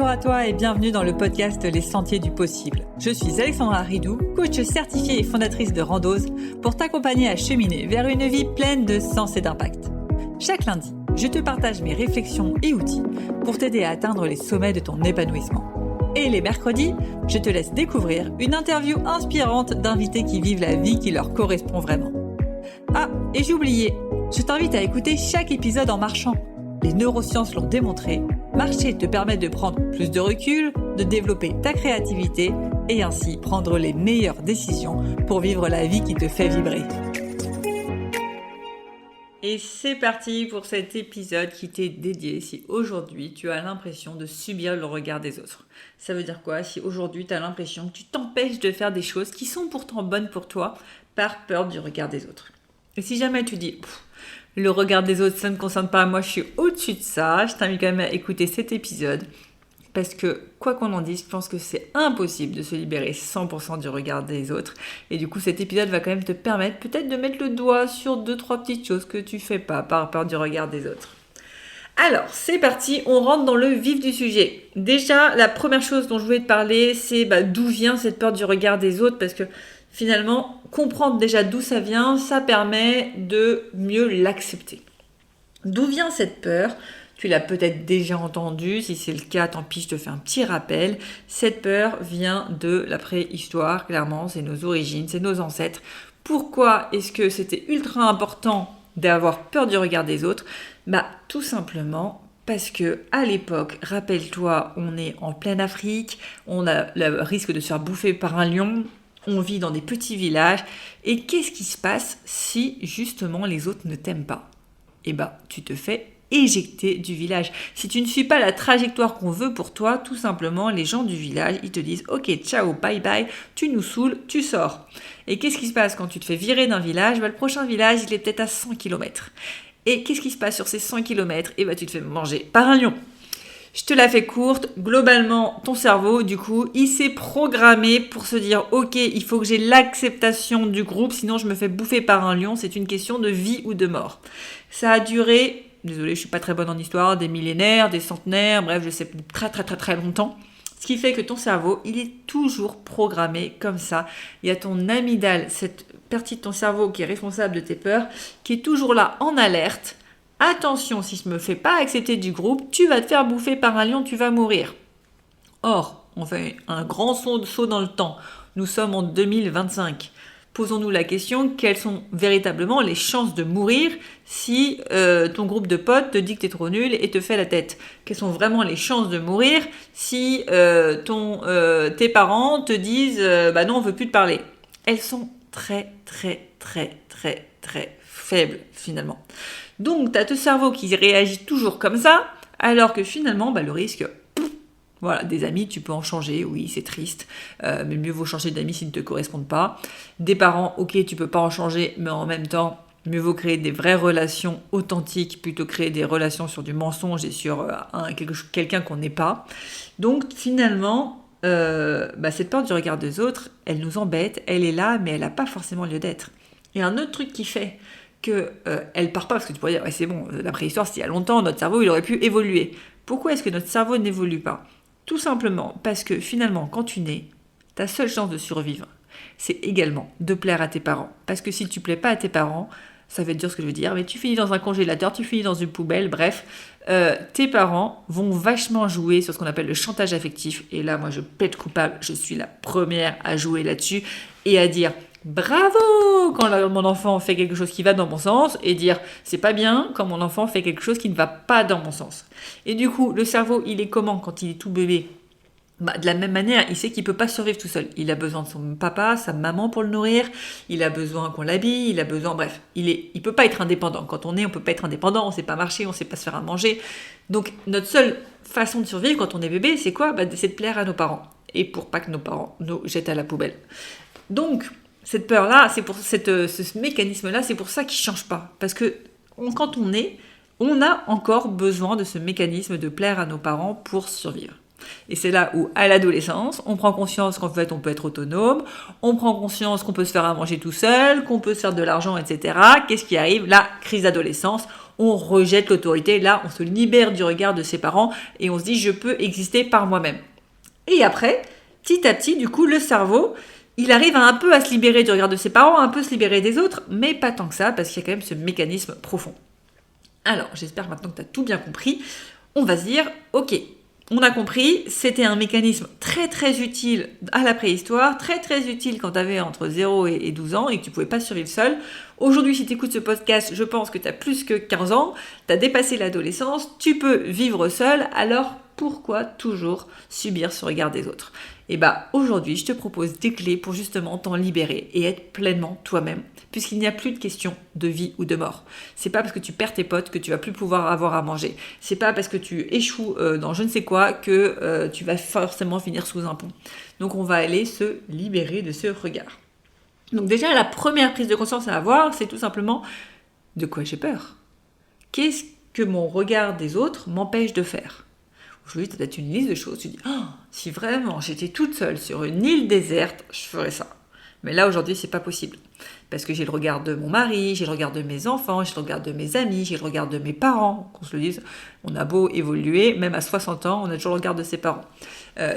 Bonjour à toi et bienvenue dans le podcast Les Sentiers du Possible. Je suis Alexandra Ridou, coach certifiée et fondatrice de Randose, pour t'accompagner à cheminer vers une vie pleine de sens et d'impact. Chaque lundi, je te partage mes réflexions et outils pour t'aider à atteindre les sommets de ton épanouissement. Et les mercredis, je te laisse découvrir une interview inspirante d'invités qui vivent la vie qui leur correspond vraiment. Ah, et j'ai oublié, je t'invite à écouter chaque épisode en marchant. Les neurosciences l'ont démontré, marcher te permet de prendre plus de recul, de développer ta créativité et ainsi prendre les meilleures décisions pour vivre la vie qui te fait vibrer. Et c'est parti pour cet épisode qui t'est dédié si aujourd'hui tu as l'impression de subir le regard des autres. Ça veut dire quoi? Si aujourd'hui tu as l'impression que tu t'empêches de faire des choses qui sont pourtant bonnes pour toi par peur du regard des autres. Et si jamais tu dis le regard des autres, ça ne me concerne pas, moi je suis au-dessus de ça, je t'invite quand même à écouter cet épisode parce que quoi qu'on en dise, je pense que c'est impossible de se libérer 100% du regard des autres et du coup cet épisode va quand même te permettre peut-être de mettre le doigt sur 2-3 petites choses que tu fais pas par peur du regard des autres. Alors, c'est parti, on rentre dans le vif du sujet. Déjà, la première chose dont je voulais te parler, c'est d'où vient cette peur du regard des autres parce que finalement, comprendre déjà d'où ça vient, ça permet de mieux l'accepter. D'où vient cette peur ? Tu l'as peut-être déjà entendu, si c'est le cas, tant pis, je te fais un petit rappel. Cette peur vient de la préhistoire, clairement, c'est nos origines, c'est nos ancêtres. Pourquoi est-ce que c'était ultra important d'avoir peur du regard des autres ? Tout simplement parce que à l'époque, rappelle-toi, on est en pleine Afrique, on a le risque de se faire bouffer par un lion, on vit dans des petits villages, et qu'est-ce qui se passe si justement les autres ne t'aiment pas ? Tu te fais éjecter du village. Si tu ne suis pas la trajectoire qu'on veut pour toi, tout simplement, les gens du village, ils te disent « Ok, ciao, bye bye, tu nous saoules, tu sors ». Et qu'est-ce qui se passe quand tu te fais virer d'un village ? Le prochain village, il est peut-être à 100 km. Et qu'est-ce qui se passe sur ces 100 km ? Tu te fais manger par un lion. Je te la fais courte, globalement, ton cerveau, du coup, il s'est programmé pour se dire « Ok, il faut que j'ai l'acceptation du groupe, sinon je me fais bouffer par un lion, c'est une question de vie ou de mort. » Ça a duré, désolée, je suis pas très bonne en histoire, des millénaires, des centenaires, bref, je sais très longtemps. Ce qui fait que ton cerveau, il est toujours programmé comme ça. Il y a ton amygdale, cette partie de ton cerveau qui est responsable de tes peurs, qui est toujours là en alerte. Attention, si je ne me fais pas accepter du groupe, tu vas te faire bouffer par un lion, tu vas mourir. Or, on fait un grand saut dans le temps. Nous sommes en 2025. Posons-nous la question, quelles sont véritablement les chances de mourir si ton groupe de potes te dit que t'es trop nul et te fait la tête ? Quelles sont vraiment les chances de mourir si tes parents te disent non, on veut plus te parler ? Elles sont très faibles finalement. Donc, tu as ton cerveau qui réagit toujours comme ça, alors que finalement, le risque, des amis, tu peux en changer, oui, c'est triste, mais mieux vaut changer d'amis s'ils ne te correspondent pas. Des parents, ok, tu peux pas en changer, mais en même temps, mieux vaut créer des vraies relations authentiques, plutôt créer des relations sur du mensonge et sur quelqu'un qu'on n'est pas. Donc, finalement, cette peur du regard des autres, elle nous embête, elle est là, mais elle n'a pas forcément lieu d'être. Et un autre truc qui fait qu'elle part pas, parce que tu pourrais dire c'est bon, la préhistoire c'était il y a longtemps, notre cerveau il aurait pu évoluer. Pourquoi est-ce que notre cerveau n'évolue pas ? Tout simplement parce que finalement quand tu nais, ta seule chance de survivre, c'est également de plaire à tes parents. Parce que si tu plais pas à tes parents, ça veut dire ce que je veux dire, mais tu finis dans un congélateur, tu finis dans une poubelle, bref, tes parents vont vachement jouer sur ce qu'on appelle le chantage affectif. Et là, moi je plaide coupable, je suis la première à jouer là-dessus et à dire bravo quand mon enfant fait quelque chose qui va dans mon sens et dire c'est pas bien quand mon enfant fait quelque chose qui ne va pas dans mon sens. Et du coup, le cerveau, il est comment quand il est tout bébé ? De la même manière, il sait qu'il peut pas survivre tout seul. Il a besoin de son papa, sa maman pour le nourrir, il a besoin qu'on l'habille, il a besoin, bref, il peut pas être indépendant. Quand on peut pas être indépendant, on sait pas marcher, on sait pas se faire à manger. Donc, notre seule façon de survivre quand on est bébé, c'est quoi ? C'est de plaire à nos parents. Et pour pas que nos parents nous jettent à la poubelle. Donc, cette peur-là, c'est pour ce mécanisme-là, c'est pour ça qu'il ne change pas. Parce que quand on est, on a encore besoin de ce mécanisme de plaire à nos parents pour survivre. Et c'est là où, à l'adolescence, on prend conscience qu'en fait, on peut être autonome, on prend conscience qu'on peut se faire à manger tout seul, qu'on peut se faire de l'argent, etc. Qu'est-ce qui arrive ? La crise d'adolescence. on rejette l'autorité. Là, on se libère du regard de ses parents et on se dit je peux exister par moi-même. Et après, petit à petit, du coup, le cerveau, il arrive un peu à se libérer du regard de ses parents, un peu se libérer des autres, mais pas tant que ça, parce qu'il y a quand même ce mécanisme profond. Alors, j'espère maintenant que tu as tout bien compris. On va se dire, ok, on a compris, c'était un mécanisme très très utile à la préhistoire, très très utile quand tu avais entre 0 et 12 ans et que tu ne pouvais pas survivre seul. Aujourd'hui, si tu écoutes ce podcast, je pense que tu as plus que 15 ans, tu as dépassé l'adolescence, tu peux vivre seul, alors pourquoi toujours subir ce regard des autres ? Et aujourd'hui, je te propose des clés pour justement t'en libérer et être pleinement toi-même, puisqu'il n'y a plus de question de vie ou de mort. C'est pas parce que tu perds tes potes que tu vas plus pouvoir avoir à manger. C'est pas parce que tu échoues dans je ne sais quoi que tu vas forcément finir sous un pont. Donc on va aller se libérer de ce regard. Donc déjà, la première prise de conscience à avoir, c'est tout simplement de quoi j'ai peur. Qu'est-ce que mon regard des autres m'empêche de faire ? Aujourd'hui, tu as peut-être une liste de choses. Tu dis, si vraiment j'étais toute seule sur une île déserte, je ferais ça. Mais là, aujourd'hui, c'est pas possible. Parce que j'ai le regard de mon mari, j'ai le regard de mes enfants, j'ai le regard de mes amis, j'ai le regard de mes parents. Qu'on se le dise, on a beau évoluer, même à 60 ans, on a toujours le regard de ses parents.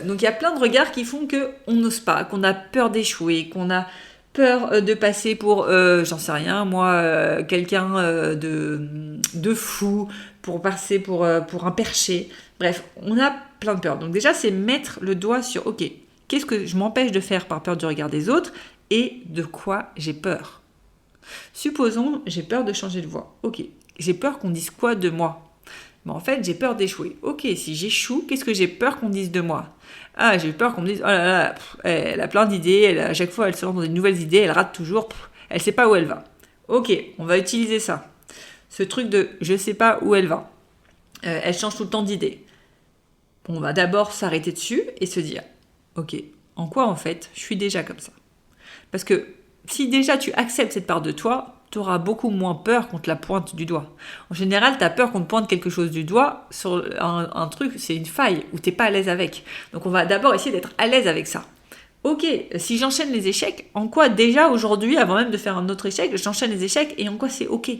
Donc, il y a plein de regards qui font qu'on n'ose pas, qu'on a peur d'échouer, qu'on a peur de passer pour, j'en sais rien, moi, quelqu'un de fou, pour passer pour un perché. Bref, on a plein de peurs. Donc déjà, c'est mettre le doigt sur, ok, qu'est-ce que je m'empêche de faire par peur du regard des autres et de quoi j'ai peur. Supposons, j'ai peur de changer de voix. Ok, j'ai peur qu'on dise quoi de moi ? Mais en fait, j'ai peur d'échouer. Ok, si j'échoue, qu'est-ce que j'ai peur qu'on dise de moi ? Ah, j'ai peur qu'on me dise, oh là là, elle a plein d'idées, à chaque fois elle se lance dans des nouvelles idées, elle rate toujours, elle sait pas où elle va. Ok, on va utiliser ça. Ce truc de je sais pas où elle va. Elle change tout le temps d'idée. On va d'abord s'arrêter dessus et se dire, ok, en quoi en fait je suis déjà comme ça ? Parce que si déjà tu acceptes cette part de toi, tu auras beaucoup moins peur qu'on te la pointe du doigt. En général, tu as peur qu'on te pointe quelque chose du doigt sur un truc, c'est une faille où tu n'es pas à l'aise avec. Donc on va d'abord essayer d'être à l'aise avec ça. Ok, si j'enchaîne les échecs, en quoi déjà aujourd'hui, avant même de faire un autre échec, j'enchaîne les échecs et en quoi c'est ok ?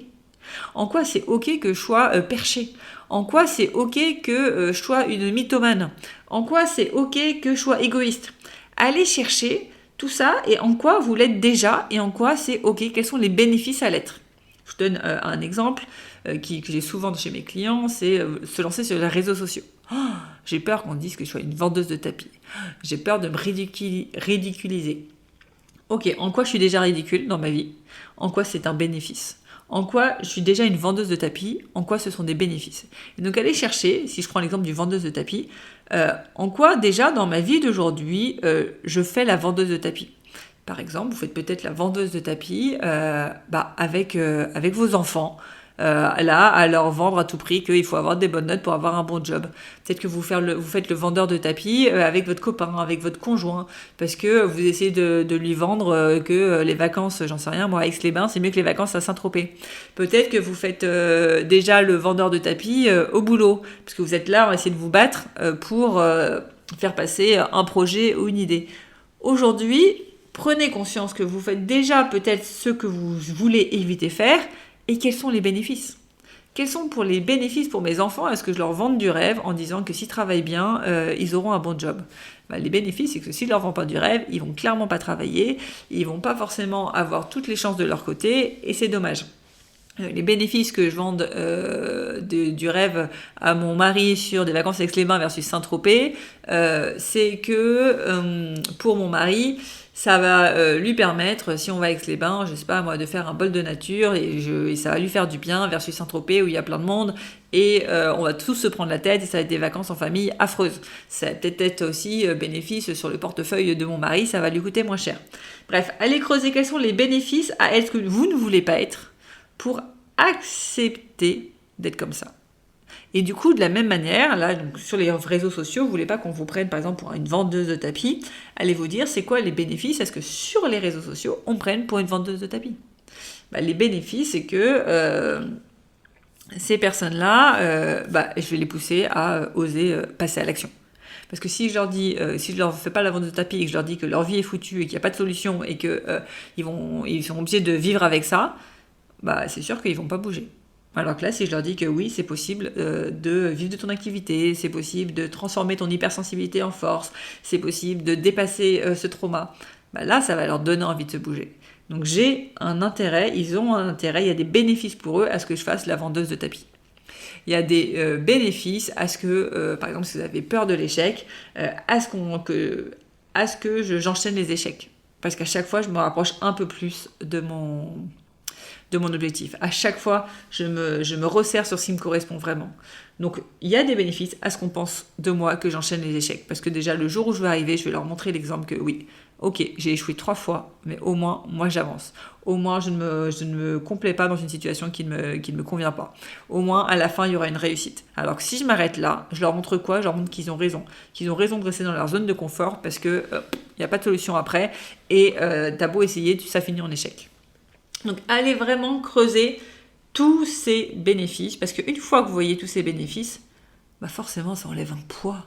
En quoi c'est ok que je sois perché ? En quoi c'est ok que je sois une mythomane ? En quoi c'est ok que je sois égoïste ? Allez chercher tout ça et en quoi vous l'êtes déjà et en quoi c'est ok, quels sont les bénéfices à l'être. Je donne un exemple que j'ai souvent chez mes clients, c'est se lancer sur les réseaux sociaux. J'ai peur qu'on dise que je sois une vendeuse de tapis. J'ai peur de me ridiculiser. Ok, en quoi je suis déjà ridicule dans ma vie ? En quoi c'est un bénéfice ? En quoi je suis déjà une vendeuse de tapis, en quoi ce sont des bénéfices. Et donc allez chercher, si je prends l'exemple du vendeuse de tapis, en quoi déjà dans ma vie d'aujourd'hui, je fais la vendeuse de tapis. Par exemple, vous faites peut-être la vendeuse de tapis avec vos enfants, là, à leur vendre à tout prix qu'il faut avoir des bonnes notes pour avoir un bon job. Peut-être que vous faites le vendeur de tapis avec votre copain, avec votre conjoint, parce que vous essayez de lui vendre que les vacances, j'en sais rien, moi, à Aix-les-Bains, c'est mieux que les vacances à Saint-Tropez. Peut-être que vous faites déjà le vendeur de tapis au boulot, parce que vous êtes là, on va essayer de vous battre pour faire passer un projet ou une idée. Aujourd'hui, prenez conscience que vous faites déjà peut-être ce que vous voulez éviter faire, et quels sont les bénéfices ? Quels sont pour les bénéfices pour mes enfants ? Est-ce que je leur vends du rêve en disant que s'ils travaillent bien, ils auront un bon job ? Les bénéfices, c'est que si je leur vends pas du rêve, ils vont clairement pas travailler, ils vont pas forcément avoir toutes les chances de leur côté, et c'est dommage. Les bénéfices que je vende du rêve à mon mari sur des vacances avec les bains versus Saint-Tropez, c'est que pour mon mari, ça va lui permettre, si on va avec les bains, je sais pas moi, de faire un bol de nature et ça va lui faire du bien versus Saint-Tropez où il y a plein de monde et on va tous se prendre la tête et ça va être des vacances en famille affreuses. Ça va peut-être être aussi bénéfice sur le portefeuille de mon mari, ça va lui coûter moins cher. Bref, allez creuser quels sont les bénéfices à être que vous ne voulez pas être pour accepter d'être comme ça. Et du coup, de la même manière, là, donc, sur les réseaux sociaux, vous ne voulez pas qu'on vous prenne, par exemple, pour une vendeuse de tapis, allez vous dire, c'est quoi les bénéfices ? Est-ce que sur les réseaux sociaux, on me prenne pour une vendeuse de tapis ? Les bénéfices, c'est que ces personnes-là, je vais les pousser à oser passer à l'action. Parce que si je leur dis, si je leur fais pas la vente de tapis et que je leur dis que leur vie est foutue et qu'il n'y a pas de solution et qu'ils sont obligés de vivre avec ça, c'est sûr qu'ils vont pas bouger. Alors que là, si je leur dis que oui, c'est possible de vivre de ton activité, c'est possible de transformer ton hypersensibilité en force, c'est possible de dépasser ce trauma, là, ça va leur donner envie de se bouger. Donc j'ai un intérêt, ils ont un intérêt, il y a des bénéfices pour eux à ce que je fasse la vendeuse de tapis. Il y a des bénéfices à ce que, par exemple, si vous avez peur de l'échec, à ce que j'enchaîne les échecs. Parce qu'à chaque fois, je me rapproche un peu plus de mon objectif. À chaque fois, je me resserre sur ce qui me correspond vraiment. Donc, il y a des bénéfices à ce qu'on pense de moi que j'enchaîne les échecs. Parce que déjà, le jour où je vais arriver, je vais leur montrer l'exemple que oui, ok, j'ai échoué 3 fois, mais au moins, moi, j'avance. Au moins, je ne me complais pas dans une situation qui ne me convient pas. Au moins, à la fin, il y aura une réussite. Alors que si je m'arrête là, je leur montre quoi ? Je leur montre qu'ils ont raison. Qu'ils ont raison de rester dans leur zone de confort parce que il n'y a pas de solution après. Et t'as beau essayer, ça finit en échec. Donc, allez vraiment creuser tous ces bénéfices, parce qu'une fois que vous voyez tous ces bénéfices, forcément, ça enlève un poids.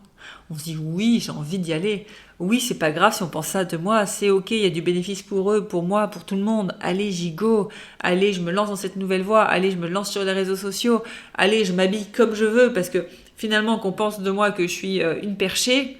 On se dit, oui, j'ai envie d'y aller. Oui, c'est pas grave si on pense ça de moi, c'est ok, il y a du bénéfice pour eux, pour moi, pour tout le monde. Allez, j'y go. Allez, je me lance dans cette nouvelle voie. Allez, je me lance sur les réseaux sociaux. Allez, je m'habille comme je veux, parce que finalement, qu'on pense de moi que je suis une perchée,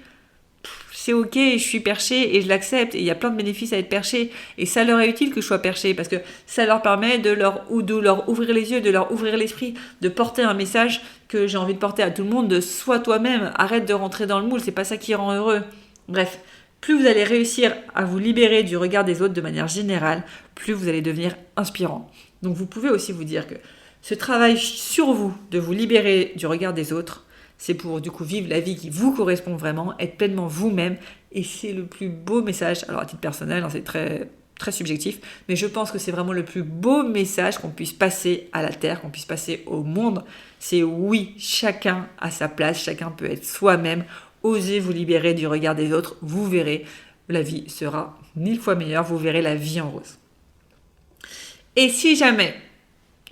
c'est ok, je suis perché et je l'accepte. Et il y a plein de bénéfices à être perché. Et ça leur est utile que je sois perché parce que ça leur permet de leur ouvrir les yeux, de leur ouvrir l'esprit, de porter un message que j'ai envie de porter à tout le monde, de sois toi-même, arrête de rentrer dans le moule, c'est pas ça qui rend heureux. Bref, plus vous allez réussir à vous libérer du regard des autres de manière générale, plus vous allez devenir inspirant. Donc vous pouvez aussi vous dire que ce travail sur vous, de vous libérer du regard des autres, c'est pour du coup vivre la vie qui vous correspond vraiment, être pleinement vous-même. Et c'est le plus beau message. Alors à titre personnel, c'est très, très subjectif, mais je pense que c'est vraiment le plus beau message qu'on puisse passer à la Terre, qu'on puisse passer au monde. C'est oui, chacun a sa place, chacun peut être soi-même. Osez vous libérer du regard des autres, vous verrez, la vie sera 1000 fois meilleure, vous verrez la vie en rose. Et si jamais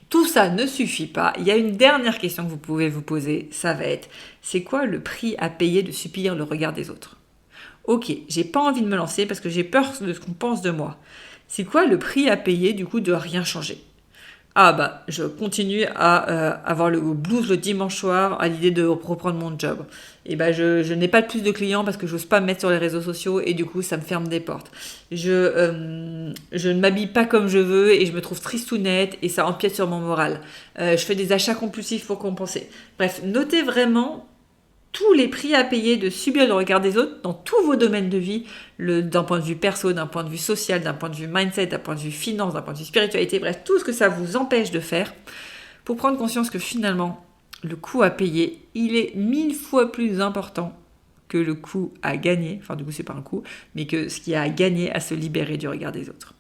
tout ça ne suffit pas, il y a une dernière question que vous pouvez vous poser, ça va être, c'est quoi le prix à payer de subir le regard des autres ? Ok, j'ai pas envie de me lancer parce que j'ai peur de ce qu'on pense de moi. C'est quoi le prix à payer du coup de rien changer ? Je continue à avoir le blues le dimanche soir à l'idée de reprendre mon job. Et je n'ai pas plus de clients parce que j'ose pas me mettre sur les réseaux sociaux et du coup ça me ferme des portes. Je ne m'habille pas comme je veux et je me trouve tristounette et ça empiète sur mon moral. Je fais des achats compulsifs pour compenser. Bref, notez vraiment tous les prix à payer de subir le regard des autres dans tous vos domaines de vie, d'un point de vue perso, d'un point de vue social, d'un point de vue mindset, d'un point de vue finance, d'un point de vue spiritualité, bref, tout ce que ça vous empêche de faire, pour prendre conscience que finalement, le coût à payer, il est 1000 fois plus important que le coût à gagner, enfin du coup c'est pas un coût, mais que ce qu'il y a à gagner à se libérer du regard des autres.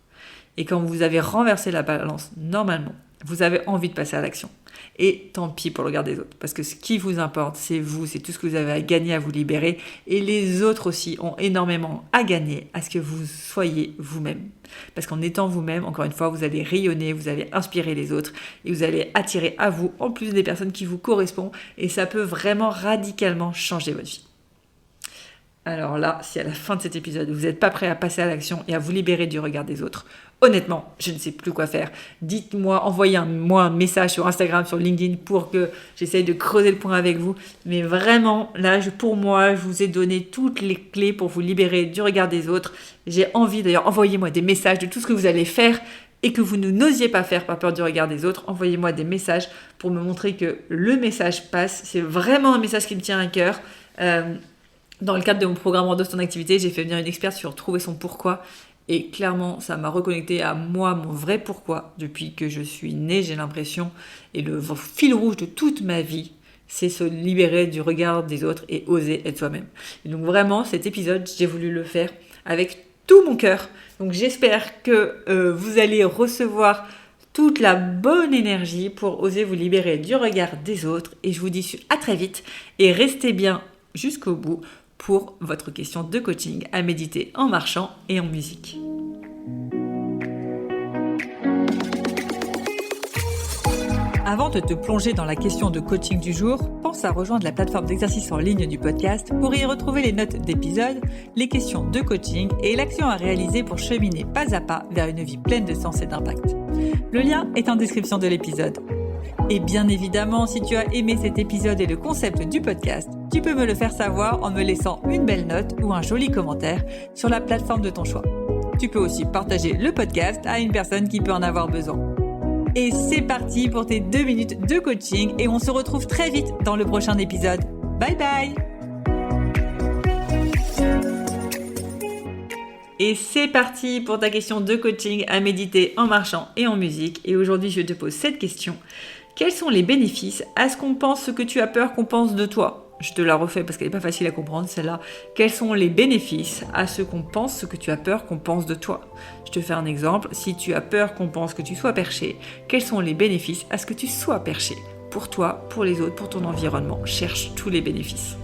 Et quand vous avez renversé la balance, normalement, vous avez envie de passer à l'action. Et tant pis pour le regard des autres. Parce que ce qui vous importe, c'est vous, c'est tout ce que vous avez à gagner à vous libérer. Et les autres aussi ont énormément à gagner à ce que vous soyez vous-même. Parce qu'en étant vous-même, encore une fois, vous allez rayonner, vous allez inspirer les autres et vous allez attirer à vous, en plus des personnes qui vous correspondent. Et ça peut vraiment radicalement changer votre vie. Alors là, si à la fin de cet épisode, vous n'êtes pas prêt à passer à l'action et à vous libérer du regard des autres, honnêtement, je ne sais plus quoi faire. Dites-moi, envoyez-moi un message sur Instagram, sur LinkedIn pour que j'essaye de creuser le point avec vous. Mais vraiment, là, pour moi, je vous ai donné toutes les clés pour vous libérer du regard des autres. J'ai envie, d'ailleurs, envoyez-moi des messages de tout ce que vous allez faire et que vous n'osiez pas faire par peur du regard des autres. Envoyez-moi des messages pour me montrer que le message passe. C'est vraiment un message qui me tient à cœur. Dans le cadre de mon programme Endosse ton activité, j'ai fait venir une experte sur trouver son pourquoi. Et clairement, ça m'a reconnecté à moi, mon vrai pourquoi. Depuis que je suis née, j'ai l'impression. Et le fil rouge de toute ma vie, c'est se libérer du regard des autres et oser être soi-même. Et donc vraiment, cet épisode, j'ai voulu le faire avec tout mon cœur. Donc j'espère que vous allez recevoir toute la bonne énergie pour oser vous libérer du regard des autres. Et je vous dis à très vite. Et restez bien jusqu'au bout pour votre question de coaching à méditer en marchant et en musique. Avant de te plonger dans la question de coaching du jour, pense à rejoindre la plateforme d'exercice en ligne du podcast pour y retrouver les notes d'épisode, les questions de coaching et l'action à réaliser pour cheminer pas à pas vers une vie pleine de sens et d'impact. Le lien est en description de l'épisode. Et bien évidemment, si tu as aimé cet épisode et le concept du podcast, tu peux me le faire savoir en me laissant une belle note ou un joli commentaire sur la plateforme de ton choix. Tu peux aussi partager le podcast à une personne qui peut en avoir besoin. Et c'est parti pour tes 2 minutes de coaching et on se retrouve très vite dans le prochain épisode. Bye bye! Et c'est parti pour ta question de coaching à méditer en marchant et en musique. Et aujourd'hui, je te pose cette question. Quels sont les bénéfices à ce qu'on pense, ce que tu as peur qu'on pense de toi ? Je te la refais parce qu'elle n'est pas facile à comprendre, celle-là. Quels sont les bénéfices à ce qu'on pense, ce que tu as peur qu'on pense de toi ? Je te fais un exemple. Si tu as peur qu'on pense que tu sois perché, quels sont les bénéfices à ce que tu sois perché ? Pour toi, pour les autres, pour ton environnement. Cherche tous les bénéfices.